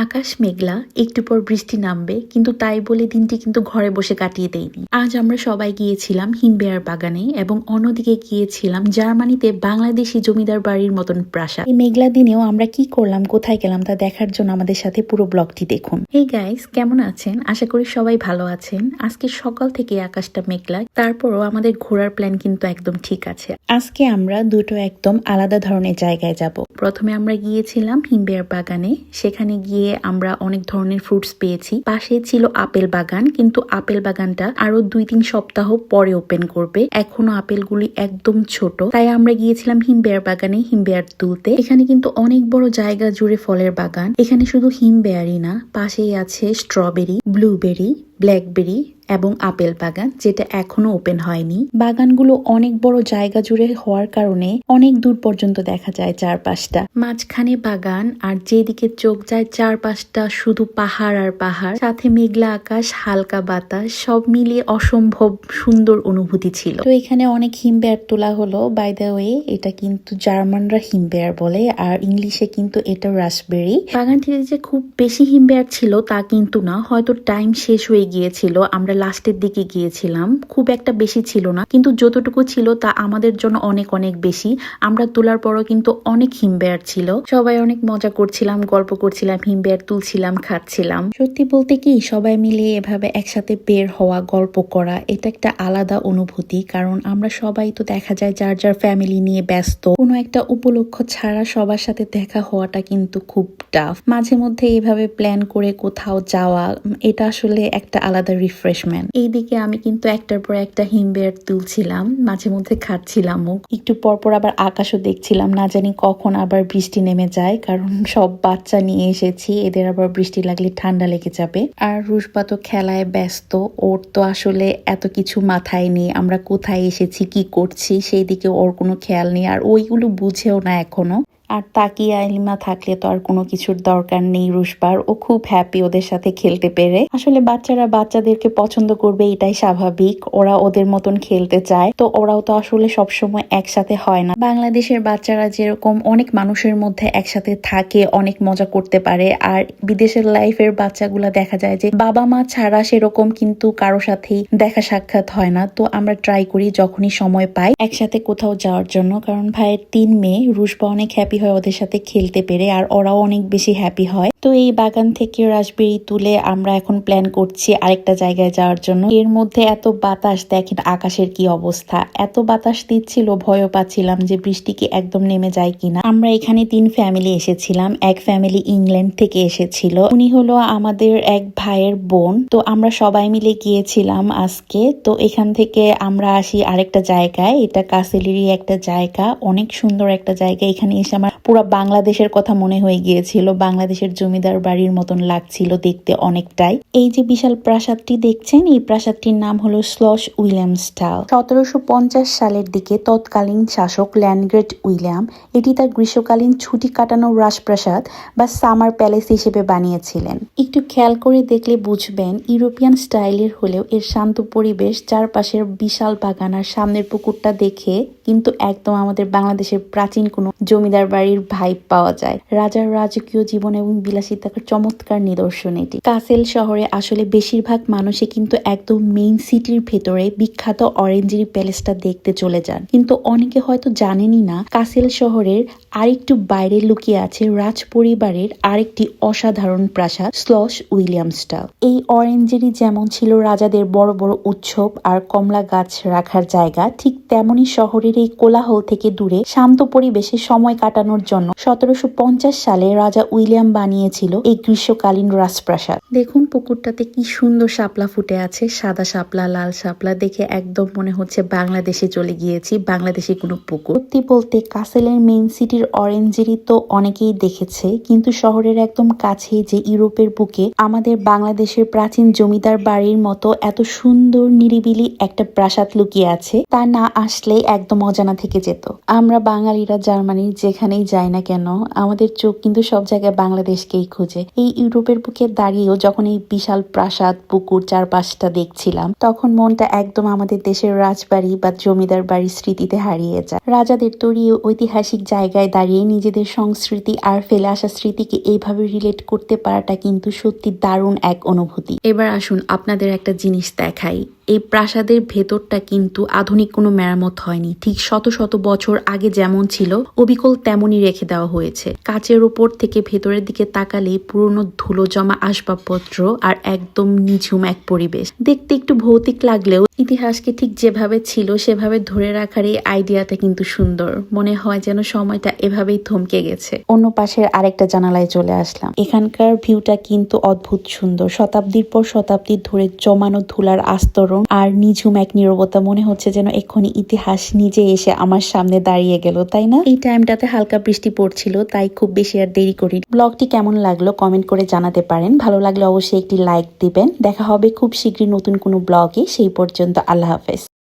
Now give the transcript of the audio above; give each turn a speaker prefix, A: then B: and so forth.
A: আকাশ মেঘলা, একটু পর বৃষ্টি নামবে, কিন্তু তাই বলে দিনটি কিন্তু ঘরে বসে কাটিয়ে দেইনি। আজ আমরা সবাই গিয়েছিলাম হিমবেয়ার বাগানে এবং অন্যদিকে গিয়েছিলাম জার্মানিতে বাংলাদেশি জমিদার বাড়ির মতন প্রাসাদ। এই মেঘলা দিনেও আমরা কি করলাম, কোথায় গেলাম তা দেখার জন্য আমাদের সাথে পুরো ব্লগটি দেখুন। এই গাইস, কেমন আছেন? আশা করি সবাই ভালো আছেন। আজকে সকাল থেকে আকাশটা মেঘলা, তারপরও আমাদের ঘোরার প্ল্যান কিন্তু একদম ঠিক আছে। আজকে আমরা দুটো একদম আলাদা ধরনের জায়গায় যাব। প্রথমে আমরা গিয়েছিলাম হিমবেয়ার বাগানে। সেখানে গিয়ে আমরা অনেক ধরনের ফ্রুটস পেয়েছি। পাশে ছিল আপেল বাগান, কিন্তু আপেল বাগানটা আরো 2-3 সপ্তাহ পরে ওপেন করবে। এখনো আপেলগুলি একদম ছোট, তাই আমরা গিয়েছিলাম হিমবেয়ার বাগানে হিমবেয়ার তুলতে। এখানে কিন্তু অনেক বড় জায়গা জুড়ে ফলের বাগান। এখানে শুধু হিমবেয়ারই না, পাশেই আছে স্ট্রবেরি, ব্লুবেরি, ব্ল্যাকবেরি এবং আপেল বাগান, যেটা এখনো ওপেন হয়নি। বাগানগুলো অনেক বড় জায়গা জুড়ে হওয়ার কারণে অনেক দূর পর্যন্ত দেখা যায় চারপাশটা। মাঝখানে বাগান, আর যেদিকে চোখ যায় চারপাশটা শুধু পাহাড় আর পাহাড়, সাথে মেঘলা আকাশ, হালকা বাতাস, সব মিলিয়ে অসম্ভব সুন্দর অনুভূতি ছিল। তো এখানে অনেক হিমবেয়ার তোলা হলো। বাই দ্য ওয়ে, এটা কিন্তু জার্মানরা হিমবেয়ার বলে, আর ইংলিশে কিন্তু এটা রাসবেরি। বাগানটিতে যে খুব বেশি হিমবেয়ার ছিল তা কিন্তু না, হয়তো টাইম শেষ হয়ে গিয়েছিল। আমরা লাস্টের দিকে গিয়েছিলাম, খুব একটা বেশি ছিল না, কিন্তু যতটুকু ছিল তা আমাদের জন্য অনেক অনেক বেশি। আমরা তোলার পরও কিন্তু অনেক হিমবেয়ার ছিল। সবাই অনেক মজা করছিলাম, গল্প করছিলাম, হিমবেয়ার তুলছিলাম, খাচ্ছিলাম। সত্যি বলতে কি, সবাই মিলে এভাবে একসাথে বের হওয়া, গল্প করা, এটা একটা আলাদা অনুভূতি। কারণ আমরা সবাই তো দেখা যায় যার যার ফ্যামিলি নিয়ে ব্যস্ত। কোনো একটা উপলক্ষ ছাড়া সবার সাথে দেখা হওয়াটা কিন্তু খুব টাফ। মাঝে মধ্যে এভাবে প্ল্যান করে কোথাও যাওয়া, এটা আসলে একটা আলাদা রিফ্রেশমেন্ট। এইদিকে আমি কিন্তু একটার পর একটা হিমবেয়ার তুলছিলাম, মাঝে মধ্যে খাচ্ছিলামও। একটু পরপর আবার আকাশও দেখছিলাম, না জানি কখন আবার বৃষ্টি নেমে যায়, কারণ সব বাচ্চা নিয়ে এসেছি, এদের আবার বৃষ্টি লাগলে ঠান্ডা লেগে যাবে। আর রুশবা তো খেলায় ব্যস্ত, ওর তো আসলে এত কিছু মাথায় নেই, আমরা কোথায় এসেছি, কি করছি সেই দিকে ওর কোনো খেয়াল নেই, আর ওইগুলো বুঝেও না এখনো। আর তাকিয়া আইলিমা থাকলে তো আর কোনো কিছুর দরকার নেই রুশবার, ও খুব হ্যাপি ওদের সাথে খেলতে পেরে। আসলে বাচ্চারা বাচ্চাদেরকে পছন্দ করবে, এটাই স্বাভাবিক। ওরা ওদের মতন খেলতে চায়, তো ওরাও তো আসলে সবসময় একসাথে হয় না। বাংলাদেশের বাচ্চারা যেরকম অনেক মানুষের মধ্যে একসাথে থাকে, অনেক মজা করতে পারে, আর বিদেশের লাইফের বাচ্চাগুলা দেখা যায় যে বাবা মা ছাড়া সেরকম কিন্তু কারো সাথেই দেখা সাক্ষাৎ হয় না। তো আমরা ট্রাই করি যখনই সময় পাই একসাথে কোথাও যাওয়ার জন্য, কারণ ভাইয়ের 3 মেয়ে, রুশবা অনেক হ্যাপি হয় ওদের সাথে খেলতে পেরে, আর ওরাও অনেক বেশি হ্যাপি হয়। তো এই বাগান থেকে রাসবেরি তুলে আমরা এখন প্ল্যান করছি আরেকটা জায়গায় যাওয়ার জন্য। এর মধ্যে এত বাতাস, দেখেন আকাশের কি অবস্থা, এত বাতাস দিচ্ছিল, ভয়ও পাচ্ছিলাম যে বৃষ্টি কি একদম নেমে যায় কিনা। আমরা এখানে 3 ফ্যামিলি এসেছিলাম। এক ফ্যামিলি ইংল্যান্ড থেকে এসেছিল, উনি হলো আমাদের এক ভাইয়ের বোন। তো আমরা সবাই মিলে গিয়েছিলাম আজকে। তো এখান থেকে আমরা আসি আরেকটা জায়গায়, এটা কাসেলেরই একটা জায়গা, অনেক সুন্দর একটা জায়গা। এখানে এসে আমার পুরো বাংলাদেশের কথা মনে হয়ে গিয়েছিল, বাংলাদেশের জমিদার বাড়ির মতন লাগছিল দেখতে অনেকটাই। এই যে বিশাল প্রাসাদটি দেখছেন, এই প্রাসাদটির নাম হলো স্লশ উইলিয়ামস্টাল। 1750 সালের দিকে তৎকালীন শাসক ল্যান্ডগ্রেট উইলিয়াম এটি তার গ্রীষ্মকালীন ছুটি কাটানোর রাজপ্রাসাদ বা সামার প্যালেস হিসেবে বানিয়েছিলেন। একটু খেয়াল করে দেখলে বুঝবেন, ইউরোপিয়ান স্টাইলের হলেও এর শান্ত পরিবেশ, চারপাশের বিশাল বাগান আর সামনের পুকুরটা দেখে কিন্তু একদম আমাদের বাংলাদেশের প্রাচীন কোনো জমিদার বাড়ির ভাইব পাওয়া যায়। রাজার রাজকীয় জীবন এবং বিলাসিতার চমৎকার নিদর্শন এটি। কাসেল শহরে আসলে বেশিরভাগ মানুষই কিন্তু একদম মেইন সিটির ভেতরে বিখ্যাত অরেঞ্জেরি প্যালেসটা দেখতে চলে যান, কিন্তু অনেকে হয়তো জানেনই না কাসেল শহরের আরেকটু বাইরে লুকিয়ে আছে রাজ পরিবারের আরেকটি অসাধারণ প্রাসাদ, স্লশ উইলিয়ামস্টাল। এই অরেঞ্জেরি যেমন ছিল রাজাদের বড় বড় উৎসব আর কমলা গাছ রাখার জায়গা, ঠিক তেমনি শহরের এই কোলাহল থেকে দূরে শান্ত পরিবেশে সময় কাটানোর জন্য 1750 সালে রাজা উইলিয়াম বানিয়েছিল এই গ্রীষ্মকালীন রাজপ্রাসাদ। দেখুন পুকুরটাতে কি সুন্দর শাপলা ফুটে আছে, সাদা শাপলা, লাল শাপলা, দেখে একদম মনে হচ্ছে বাংলাদেশে চলে গিয়েছি, বাংলাদেশি কোনো পুকুর। সত্যি বলতে কাসেলের মেইন সিটির অরেঞ্জেরি তো অনেকেই দেখেছে, কিন্তু শহরের একদম কাছে যে ইউরোপের বুকে আমাদের বাংলাদেশের প্রাচীন জমিদার বাড়ির মতো এত সুন্দর নিরিবিলি একটা প্রাসাদ লুকিয়ে আছে, তা না আসলে একদম অজানা থেকে যেত। আমরা বাঙালিরা জার্মানির যেখানেই যাই না কেন, আমাদের চোখ কিন্তু সব জায়গায় বাংলাদেশকে আমাকেই খুঁজে। এই ইউরোপের বুকে দাঁড়িয়েও যখন এই বিশাল প্রাসাদ পুকুর চারপাশটা দেখছিলাম, তখন মনটা একদম আমাদের দেশের রাজবাড়ি বা জমিদার বাড়ির স্মৃতিতে হারিয়ে যায়। রাজাদের তৈরি ঐতিহাসিক জায়গায় দাঁড়িয়ে নিজেদের সংস্কৃতি আর ফেলে আসা স্মৃতিকে এইভাবে রিলেট করতে পারাটা কিন্তু সত্যি দারুণ এক অনুভূতি। এবার আসুন আপনাদের একটা জিনিস দেখাই। এই প্রাসাদের ভেতরটা কিন্তু আধুনিক কোনো মেরামত হয়নি, ঠিক শত শত বছর আগে যেমন ছিল অবিকল তেমনই রেখে দেওয়া হয়েছে। কাচের উপর থেকে ভেতরের দিকে তাকালেই পুরনো ধুলো জমা আসবাবপত্র আর একদম নিঝুম এক পরিবেশ। দেখতে একটু ভৌতিক লাগলেও ইতিহাসকে ঠিক যেভাবে ছিল সেভাবে ধরে রাখার এই আইডিয়াটা কিন্তু সুন্দর। মনে হয় যেন সময়টা এভাবেই থমকে গেছে। অন্য পাশের আরেকটা জানালায় চলে আসলাম। এখানকার ভিউটা কিন্তু অদ্ভুত সুন্দর। শতাব্দীর পর শতাব্দী ধরে জমানো ধুলার আস্তরণ আর নিঝুম এক নীরবতা, মনে হচ্ছে যেন এক্ষুনি ইতিহাস নিজে এসে আমার সামনে দাঁড়িয়ে গেল, তাই না? এই টাইমটাতে হালকা বৃষ্টি পড়ছিল, তাই খুব বেশি আর দেরি করি। ব্লগটি কেমন লাগলো কমেন্ট করে জানাতে পারেন। ভালো লাগলে অবশ্যই একটি লাইক দিবেন। দেখা হবে খুব শীঘ্রই নতুন কোনো ব্লগে। সেই পর্যন্ত আল্লাহ হাফেজ।